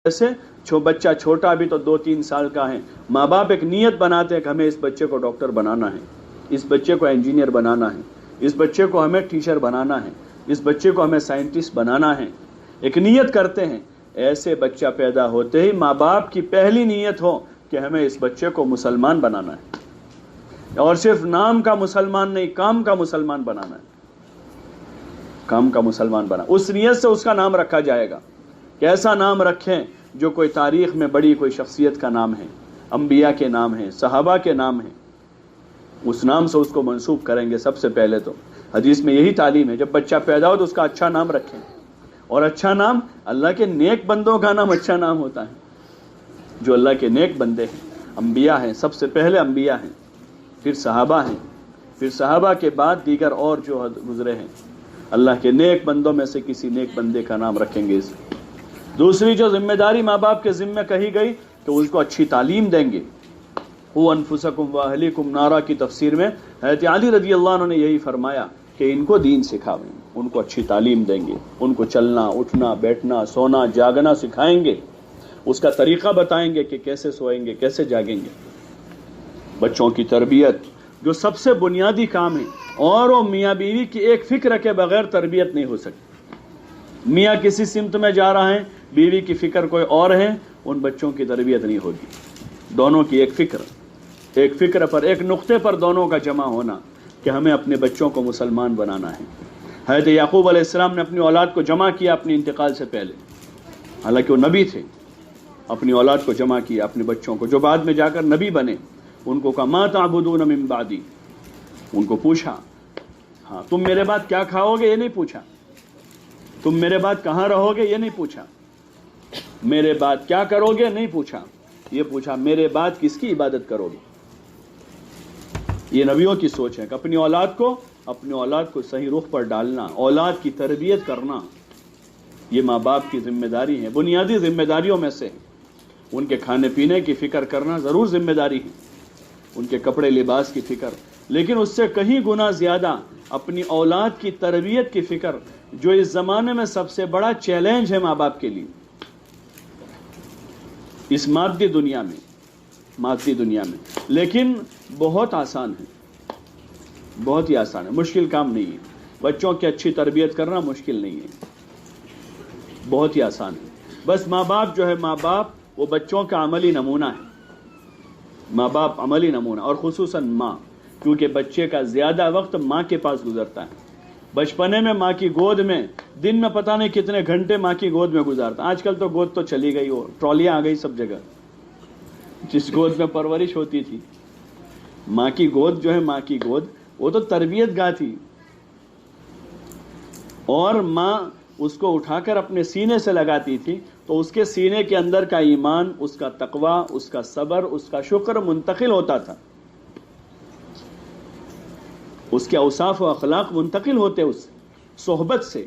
جیسے بچہ چھوٹا بھی تو 2-3 سال کا ہے، ماں باپ ایک نیت بناتے ہیں کہ ہمیں اس بچے کو ڈاکٹر بنانا ہے، اس بچے کو انجینئر بنانا ہے، اس بچے کو ہمیں ٹیچر بنانا ہے، اس بچے کو ہمیں سائنٹسٹ بنانا ہے، ایک نیت کرتے ہیں۔ ایسے بچہ پیدا ہوتے ہی ماں باپ کی پہلی نیت ہو کہ ہمیں اس بچے کو مسلمان بنانا ہے، اور صرف نام کا مسلمان نہیں، کام کا مسلمان بنانا ہے، کام کا مسلمان بنا۔ اس نیت سے اس کا نام رکھا جائے گا۔ کیسا نام رکھیں؟ جو کوئی تاریخ میں بڑی کوئی شخصیت کا نام ہے، انبیاء کے نام ہیں، صحابہ کے نام ہیں، اس نام سے اس کو منسوب کریں گے۔ سب سے پہلے تو حدیث میں یہی تعلیم ہے، جب بچہ پیدا ہو تو اس کا اچھا نام رکھیں، اور اچھا نام اللہ کے نیک بندوں کا نام اچھا نام ہوتا ہے، جو اللہ کے نیک بندے ہیں، انبیاء ہیں، سب سے پہلے انبیاء ہیں، پھر صحابہ ہیں، پھر صحابہ کے بعد دیگر اور جو گزرے ہیں، اللہ کے نیک بندوں میں سے کسی نیک بندے کا نام رکھیں گے۔ دوسری جو ذمہ داری ماں باپ کے ذمہ کہی گئی تو اس کو اچھی تعلیم دیں گے۔ قوا انفسکم واہلیکم نارا کی تفسیر میں حضرت علی رضی اللہ عنہ نے یہی فرمایا کہ ان کو دین سکھاویں، ان کو اچھی تعلیم دیں گے، ان کو چلنا اٹھنا بیٹھنا سونا جاگنا سکھائیں گے، اس کا طریقہ بتائیں گے کہ کیسے سوئیں گے کیسے جاگیں گے۔ بچوں کی تربیت جو سب سے بنیادی کام ہے، اور وہ میاں بیوی کی ایک فکر کے بغیر تربیت نہیں ہو سکتی۔ میاں کسی سمت میں جا رہا ہے، بیوی کی فکر کوئی اور ہے، ان بچوں کی تربیت نہیں ہوگی۔ دونوں کی ایک فکر پر، ایک نقطے پر دونوں کا جمع ہونا کہ ہمیں اپنے بچوں کو مسلمان بنانا ہے۔ حضرت یعقوب علیہ السلام نے اپنی اولاد کو جمع کیا اپنے انتقال سے پہلے، حالانکہ وہ نبی تھے، اپنی اولاد کو جمع کیا، اپنے بچوں کو جو بعد میں جا کر نبی بنے، ان کو کہا ما تعبدون من بعدی، ان کو پوچھا، ہاں تم میرے بعد کیا کھاؤ گے یہ نہیں پوچھا، تم میرے بعد کہاں رہو گے یہ نہیں پوچھا، میرے بعد کیا کرو گے نہیں پوچھا، یہ پوچھا میرے بعد کس کی عبادت کرو گے۔ یہ نبیوں کی سوچ ہے کہ اپنی اولاد کو صحیح رخ پر ڈالنا، اولاد کی تربیت کرنا، یہ ماں باپ کی ذمہ داری ہے، بنیادی ذمہ داریوں میں سے۔ ان کے کھانے پینے کی فکر کرنا ضرور ذمہ داری ہے، ان کے کپڑے لباس کی فکر، لیکن اس سے کہیں گنا زیادہ اپنی اولاد کی تربیت کی فکر، جو اس زمانے میں سب سے بڑا چیلنج ہے ماں باپ کے لیے، اس مادی دنیا میں، لیکن بہت آسان ہے، بہت ہی آسان ہے، مشکل کام نہیں ہے۔ بچوں کی اچھی تربیت کرنا مشکل نہیں ہے، بہت ہی آسان ہے۔ بس ماں باپ وہ بچوں کا عملی نمونہ ہے، ماں باپ عملی نمونہ، اور خصوصاً ماں، کیونکہ بچے کا زیادہ وقت ماں کے پاس گزرتا ہے۔ بچپنے میں ماں کی گود میں دن میں پتہ نہیں کتنے گھنٹے ماں کی گود میں گزارتا۔ آج کل تو گود تو چلی گئی، ہو ٹرالیاں آ گئی سب جگہ، جس گود میں پرورش ہوتی تھی، ماں کی گود جو ہے، ماں کی گود وہ تو تربیت گاہ تھی، اور ماں اس کو اٹھا کر اپنے سینے سے لگاتی تھی تو اس کے سینے کے اندر کا ایمان، اس کا تقوی، اس کا صبر، اس کا شکر منتقل ہوتا تھا، اس کے اوصاف و اخلاق منتقل ہوتے اس صحبت سے۔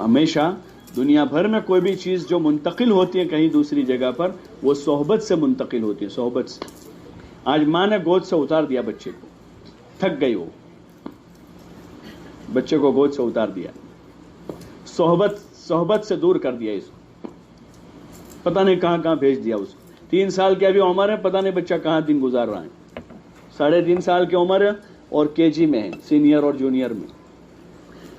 ہمیشہ دنیا بھر میں کوئی بھی چیز جو منتقل ہوتی ہے کہیں دوسری جگہ پر، وہ صحبت سے منتقل ہوتی ہے، صحبت سے۔ آج ماں نے گود سے اتار دیا بچے کو، تھک گئی، وہ بچے کو گود سے اتار دیا، صحبت سے دور کر دیا، اس کو پتہ نہیں کہاں کہاں بھیج دیا۔ اس کو 3 سال کی ابھی عمر ہے، پتہ نہیں بچہ کہاں دن گزار رہا ہے، 3.5 سال کی عمر ہے اور KG میں ہے، سینئر اور جونیئر میں۔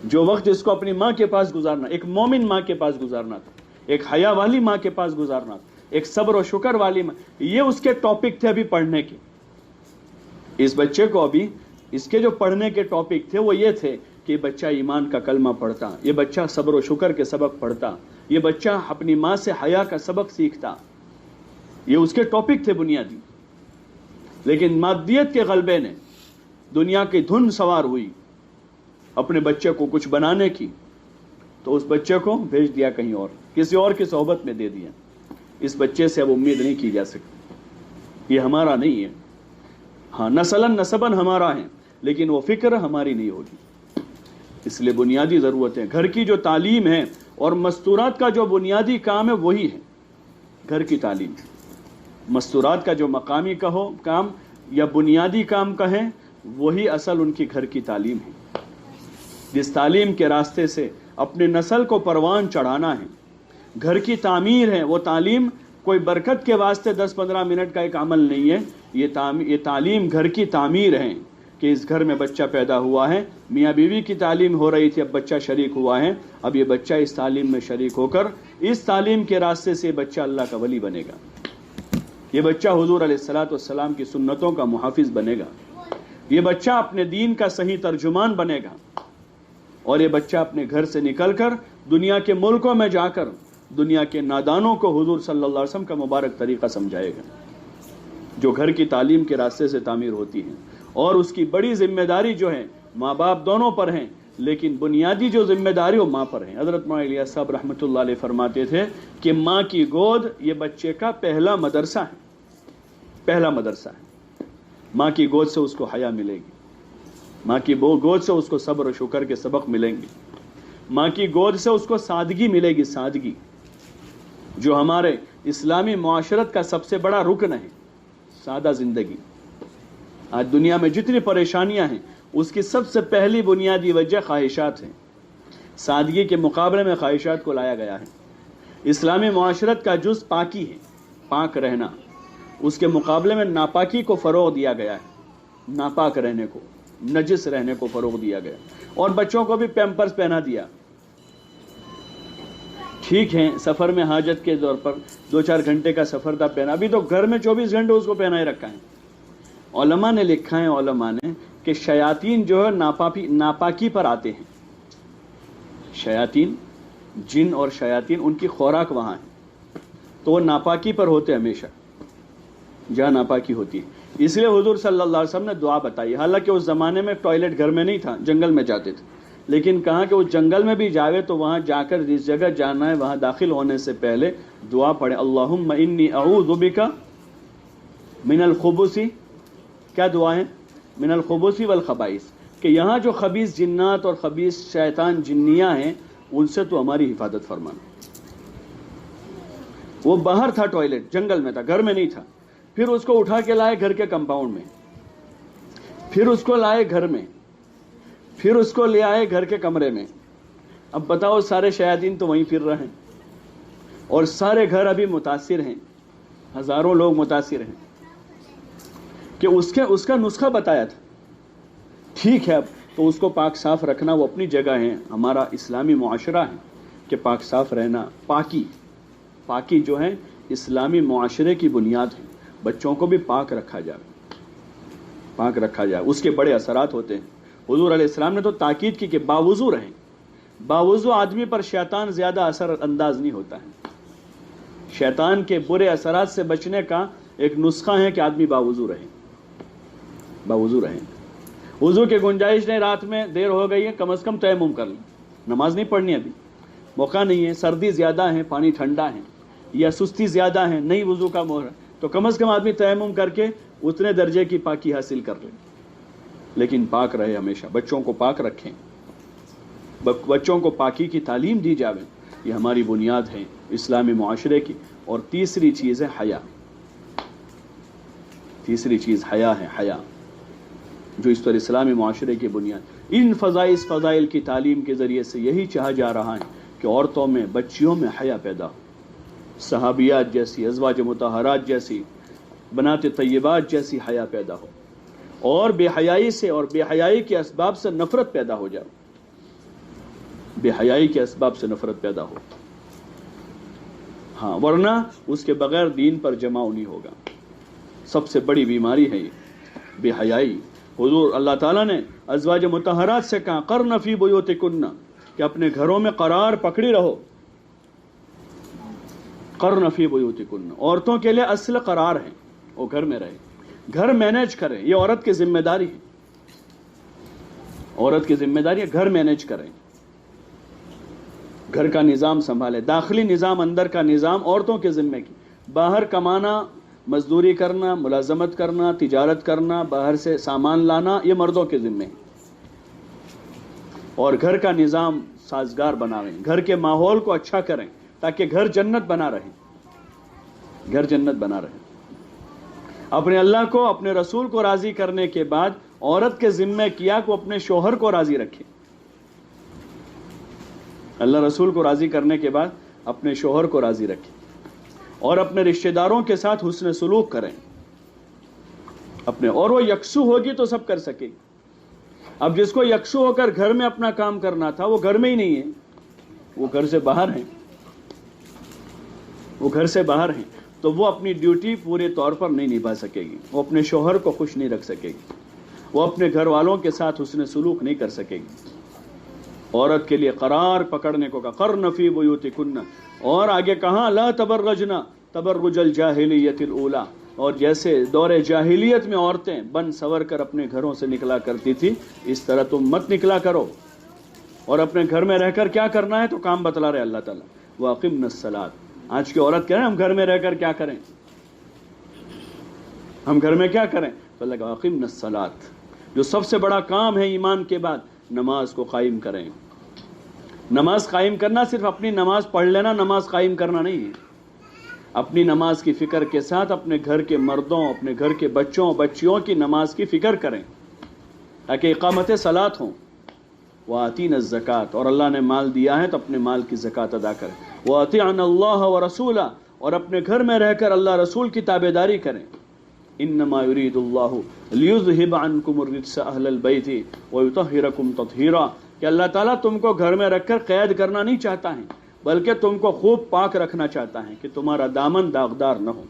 جو وقت اس کو اپنی ماں کے پاس گزارنا، ایک مومن ماں کے پاس گزارنا تھا، ایک حیا والی ماں کے پاس گزارنا تھا، ایک صبر و شکر والی ماں، یہ اس کے ٹاپک تھے ابھی پڑھنے کے۔ اس بچے کو ابھی اس کے جو پڑھنے کے ٹاپک تھے وہ یہ تھے کہ یہ بچہ ایمان کا کلمہ پڑھتا، یہ بچہ صبر و شکر کے سبق پڑھتا، یہ بچہ اپنی ماں سے حیا کا سبق سیکھتا، یہ اس کے ٹاپک تھے بنیادی۔ لیکن مادیت کے غلبے نے دنیا کی دھن سوار ہوئی اپنے بچے کو کچھ بنانے کی، تو اس بچے کو بھیج دیا کہیں اور، کسی اور کی صحبت میں دے دیا۔ اس بچے سے اب امید نہیں کی جا سکتی، یہ ہمارا نہیں ہے، ہاں نسلاً نسباً ہمارا ہے، لیکن وہ فکر ہماری نہیں ہوگی۔ اس لیے بنیادی ضرورتیں، گھر کی جو تعلیم ہے اور مستورات کا جو بنیادی کام ہے وہی ہے گھر کی تعلیم۔ مستورات کا جو مقامی کام یا بنیادی کام کہیں، وہی اصل ان کی گھر کی تعلیم ہے، جس تعلیم کے راستے سے اپنے نسل کو پروان چڑھانا ہے، گھر کی تعمیر ہے، وہ تعلیم کوئی برکت کے واسطے 10-15 منٹ کا ایک عمل نہیں ہے، یہ تعلیم گھر کی تعمیر ہے کہ اس گھر میں بچہ پیدا ہوا ہے، میاں بیوی کی تعلیم ہو رہی تھی، اب بچہ شریک ہوا ہے، اب یہ بچہ اس تعلیم میں شریک ہو کر اس تعلیم کے راستے سے بچہ اللہ کا ولی بنے گا، یہ بچہ حضور علیہ الصلوۃ والسلام کی سنتوں کا محافظ بنے گا، یہ بچہ اپنے دین کا صحیح ترجمان بنے گا، اور یہ بچہ اپنے گھر سے نکل کر دنیا کے ملکوں میں جا کر دنیا کے نادانوں کو حضور صلی اللہ علیہ وسلم کا مبارک طریقہ سمجھائے گا، جو گھر کی تعلیم کے راستے سے تعمیر ہوتی ہے۔ اور اس کی بڑی ذمہ داری جو ہے ماں باپ دونوں پر ہیں، لیکن بنیادی جو ذمہ داری وہ ماں پر ہے۔ حضرت مولانا الیاس صاحب رحمۃ اللہ علیہ فرماتے تھے کہ ماں کی گود یہ بچے کا پہلا مدرسہ ہے، پہلا مدرسہ ہے۔ ماں کی گود سے اس کو حیا ملے گی، ماں کی گود سے اس کو صبر و شکر کے سبق ملیں گے، ماں کی گود سے اس کو سادگی ملے گی، سادگی جو ہمارے اسلامی معاشرت کا سب سے بڑا رکن ہے، سادہ زندگی۔ آج دنیا میں جتنی پریشانیاں ہیں اس کی سب سے پہلی بنیادی وجہ خواہشات ہیں، سادگی کے مقابلے میں خواہشات کو لایا گیا ہے۔ اسلامی معاشرت کا جز پاکی ہے، پاک رہنا، اس کے مقابلے میں ناپاکی کو فروغ دیا گیا ہے، ناپاک رہنے کو، نجس رہنے کو فروغ دیا گیا، اور بچوں کو بھی پیمپرز پہنا دیا۔ ٹھیک ہے سفر میں حاجت کے طور پر 2-4 گھنٹے کا سفر تھا پہنا، ابھی تو گھر میں 24 گھنٹے اس کو پہنا ہی رکھا ہے۔ علماء نے لکھا ہے، علماء نے، کہ شیاطین جو ہے ناپاکی پر آتے ہیں، شیاطین، جن اور شیاطین ان کی خوراک وہاں ہے، تو وہ ناپاکی پر ہوتے ہمیشہ جہاں ناپاکی ہوتی ہے۔ اس لیے حضور صلی اللہ علیہ وسلم نے دعا بتائی، حالانکہ اس زمانے میں ٹوائلٹ گھر میں نہیں تھا، جنگل میں جاتے تھے، لیکن کہا کہ وہ جنگل میں بھی جاوے تو وہاں جا کر جس جگہ جانا ہے وہاں داخل ہونے سے پہلے دعا پڑھے، اللہم انی اعوذ بک من الخبث، کیا دعا ہے؟ من الخبث والخبائث، کہ یہاں جو خبیث جنات اور خبیث شیطان جنیاں ہیں ان سے تو ہماری حفاظت فرمانا۔ وہ باہر تھا، ٹوائلٹ جنگل میں تھا، گھر میں نہیں تھا، پھر اس کو اٹھا کے لائے گھر کے کمپاؤنڈ میں، پھر اس کو لائے گھر میں، پھر اس کو لے آئے گھر کے کمرے میں۔ اب بتاؤ سارے شیاطین تو وہیں پھر رہے ہیں اور سارے گھر ابھی متاثر ہیں، ہزاروں لوگ متاثر ہیں، کہ اس کا نسخہ بتایا تھا۔ ٹھیک ہے، اب تو اس کو پاک صاف رکھنا وہ اپنی جگہ ہے، ہمارا اسلامی معاشرہ ہے کہ پاک صاف رہنا، پاکی جو ہے اسلامی معاشرے کی بنیاد ہے، بچوں کو بھی پاک رکھا جائے، پاک رکھا جائے، اس کے بڑے اثرات ہوتے ہیں۔ حضور علیہ السلام نے تو تاکید کی کہ باوضو رہیں، باوضو آدمی پر شیطان زیادہ اثر انداز نہیں ہوتا ہے۔ شیطان کے برے اثرات سے بچنے کا ایک نسخہ ہے کہ آدمی باوضو رہے، باوضو رہیں۔ وضو کی گنجائش نہیں، رات میں دیر ہو گئی ہے، کم از کم تیمم کر لیں، نماز نہیں پڑھنی ابھی، موقع نہیں ہے، سردی زیادہ ہے، پانی ٹھنڈا ہے، یا سستی زیادہ ہے، نہیں وضو کا موقع، تو کم از کم آدمی تیمم کر کے اتنے درجے کی پاکی حاصل کر لے، لیکن پاک رہے ہمیشہ، بچوں کو پاک رکھیں، بچوں کو پاکی کی تعلیم دی جاوے، یہ ہماری بنیاد ہے اسلامی معاشرے کی۔ اور تیسری چیز ہے حیا، تیسری چیز حیا ہے، حیا جو اس پر اسلامی معاشرے کی بنیاد۔ ان فضائل کی تعلیم کے ذریعے سے یہی چاہا جا رہا ہے کہ عورتوں میں، بچیوں میں حیا پیدا ہو، صحابیات جیسی، ازواج مطہرات جیسی، بنات طیبات جیسی حیا پیدا ہو، اور بے حیائی سے اور بے حیائی کے اسباب سے نفرت پیدا ہو جائے، بے حیائی کے اسباب سے نفرت پیدا ہو، ہاں، ورنہ اس کے بغیر دین پر جماؤ نہیں ہوگا۔ سب سے بڑی بیماری ہے یہ بے حیائی۔ حضور اللہ تعالیٰ نے ازواج مطہرات سے کہا قرن فی بیوتکن، کہ اپنے گھروں میں قرار پکڑی رہو، قرن فی بیوتکن، عورتوں کے لیے اصل قرار ہے، وہ گھر میں رہے، گھر مینیج کرے، یہ عورت کی ذمہ داری ہے، عورت کی ذمہ داری ہے گھر مینیج کریں، گھر کا نظام سنبھالے، داخلی نظام، اندر کا نظام عورتوں کے ذمہ کی، باہر کمانا، مزدوری کرنا، ملازمت کرنا، تجارت کرنا، باہر سے سامان لانا، یہ مردوں کے ذمہ ہے، اور گھر کا نظام سازگار بنائیں، گھر کے ماحول کو اچھا کریں تاکہ گھر جنت بنا رہے، گھر جنت بنا رہے۔ اپنے اللہ کو، اپنے رسول کو راضی کرنے کے بعد عورت کے ذمہ کیا کہ وہ اپنے شوہر کو راضی رکھے، اللہ رسول کو راضی کرنے کے بعد اپنے شوہر کو راضی رکھیں اور اپنے رشتہ داروں کے ساتھ حسن سلوک کریں اپنے، اور وہ یکسو ہوگی تو سب کر سکے گی۔ اب جس کو یکسو ہو کر گھر میں اپنا کام کرنا تھا وہ گھر میں ہی نہیں ہے، وہ گھر سے باہر ہیں، وہ گھر سے باہر ہیں، تو وہ اپنی ڈیوٹی پورے طور پر نہیں نبھا سکے گی، وہ اپنے شوہر کو خوش نہیں رکھ سکے گی، وہ اپنے گھر والوں کے ساتھ حسن سلوک نہیں کر سکے گی۔ عورت کے لیے قرار پکڑنے کو کہا قرن فی بیوتکن، اور آگے کہاں لا تبرجنا تبرج الجاہلیت الاولی، اور جیسے دور جاہلیت میں عورتیں بن سور کر اپنے گھروں سے نکلا کرتی تھی اس طرح تم مت نکلا کرو، اور اپنے گھر میں رہ کر کیا کرنا ہے تو کام بتلا رہے اللہ تعالیٰ، واقمنا الصلاۃ۔ آج کی عورت کہہ رہے ہیں ہم گھر میں رہ کر کیا کریں، ہم گھر میں کیا کریں، تو اللہ کہا واقمنا الصلاۃ، جو سب سے بڑا کام ہے ایمان کے بعد نماز کو قائم کریں۔ نماز قائم کرنا صرف اپنی نماز پڑھ لینا نماز قائم کرنا نہیں ہے، اپنی نماز کی فکر کے ساتھ اپنے گھر کے مردوں، اپنے گھر کے بچوں بچیوں کی نماز کی فکر کریں تاکہ اقامت صلاۃ ہوں۔ وَآتِينَ الزَّكَاةَ، اور اللہ نے مال دیا ہے تو اپنے مال کی زکوٰۃ ادا کریں۔ وَأَطِيعْنَ اللَّهَ وَرَسُولَهُ، اور اپنے گھر میں رہ کر اللہ رسول کی تابعداری کریں۔ انما يريد الله ليذهب عنكم الرجس اهل البيت ويطهركم تطهيرا، کہ اللہ تعالیٰ تم کو گھر میں رکھ کر قید کرنا نہیں چاہتا ہے بلکہ تم کو خوب پاک رکھنا چاہتا ہے کہ تمہارا دامن داغدار نہ ہو،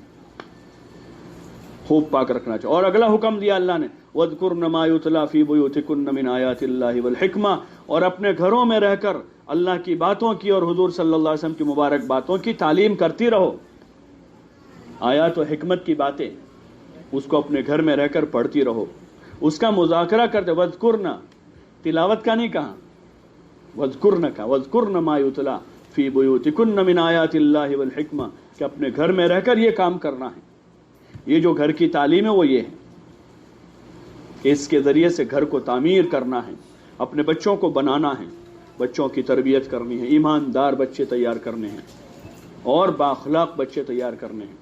خوب پاک رکھنا چاہتا۔ اور اگلا حکم دیا اللہ نے وَاذْكُرْنَ مَا يُتْلَى فِي بُيُوتِكُنَّ مِنْ آيَاتِ اللَّهِ وَالْحِكْمَةِ، اور اپنے گھروں میں رہ کر اللہ کی باتوں کی اور حضور صلی اللہ علیہ وسلم کی مبارک باتوں کی تعلیم کرتی رہو۔ آیات و حکمت کی باتیں اس کو اپنے گھر میں رہ کر پڑھتی رہو، اس کا مذاکرہ کرتے۔ وَاذْكُرْنَ، تلاوت کا نہیں کہا، وَاذْكُرْنَ کا، وَاذْكُرْنَ مَا يُتْلَى فِي بُيُوتِكُنَّ مِنْ آيَاتِ اللَّهِ وَالْحِكْمَةِ، کہ اپنے گھر میں رہ کر یہ کام کرنا ہے۔ یہ جو گھر کی تعلیم ہے وہ یہ ہے کہ اس کے ذریعے سے گھر کو تعمیر کرنا ہے، اپنے بچوں کو بنانا ہے، بچوں کی تربیت کرنی ہے، ایماندار بچے تیار کرنے ہیں اور بااخلاق بچے تیار کرنے ہیں،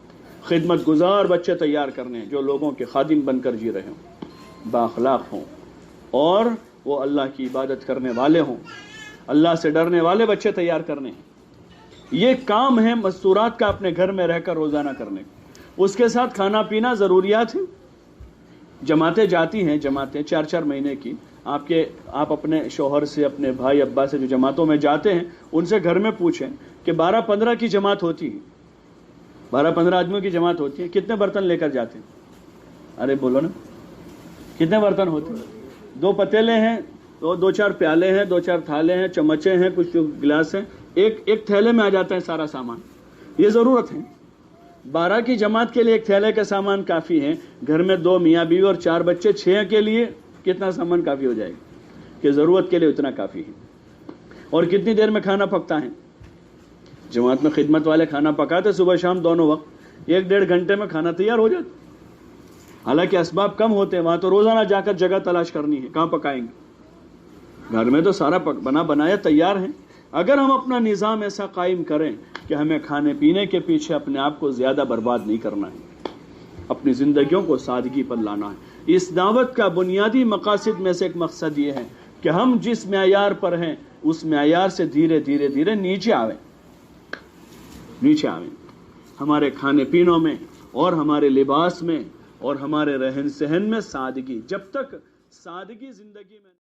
خدمت گزار بچے تیار کرنے ہیں جو لوگوں کے خادم بن کر جی رہے ہوں، بااخلاق ہوں اور وہ اللہ کی عبادت کرنے والے ہوں، اللہ سے ڈرنے والے بچے تیار کرنے ہیں۔ یہ کام ہے مستورات کا اپنے گھر میں رہ کر روزانہ کرنے کا۔ اس کے ساتھ کھانا پینا ضروریات ہیں۔ جماعتیں جاتی ہیں، جماعتیں 4-4 مہینے کی، آپ اپنے شوہر سے، اپنے بھائی ابا سے جو جماعتوں میں جاتے ہیں ان سے گھر میں پوچھیں کہ 12-15 کی جماعت ہوتی ہے، 12-15 آدمیوں کی جماعت ہوتی ہے، کتنے برتن لے کر جاتے ہیں؟ ارے بولو نا، کتنے برتن ہوتے ہیں؟ 2 پتیلے ہیں، 2-4 پیالے ہیں، 2-4 تھالے ہیں، چمچے ہیں، کچھ گلاس ہیں، ایک تھیلے میں آ جاتا ہے سارا سامان۔ یہ ضرورت ہے۔ 12 کی جماعت کے لیے ایک تھیلے کا سامان کافی ہے، گھر میں 2 میاں بیوی اور 4 بچے، 6 کے لیے کتنا سامان کافی ہو جائے گا کہ ضرورت کے لیے اتنا کافی ہے۔ اور کتنی دیر میں کھانا پکتا ہے؟ جماعت میں خدمت والے کھانا پکاتے صبح شام دونوں وقت، 1-1.5 گھنٹے میں کھانا تیار ہو جاتا۔ حالانکہ اسباب کم ہوتے ہیں، وہاں تو روزانہ جا کر جگہ تلاش کرنی ہے، کہاں پکائیں گے؟ گھر میں تو سارا بنا بنایا تیار ہے۔ اگر ہم اپنا نظام ایسا قائم کریں کہ ہمیں کھانے پینے کے پیچھے اپنے آپ کو زیادہ برباد نہیں کرنا ہے، اپنی زندگیوں کو سادگی پر لانا ہے۔ اس دعوت کا بنیادی مقاصد میں سے ایک مقصد یہ ہے کہ ہم جس معیار پر ہیں اس معیار سے دھیرے دھیرے دھیرے نیچے آویں، ہمارے کھانے پینوں میں اور ہمارے لباس میں اور ہمارے رہن سہن میں سادگی۔ جب تک سادگی زندگی میں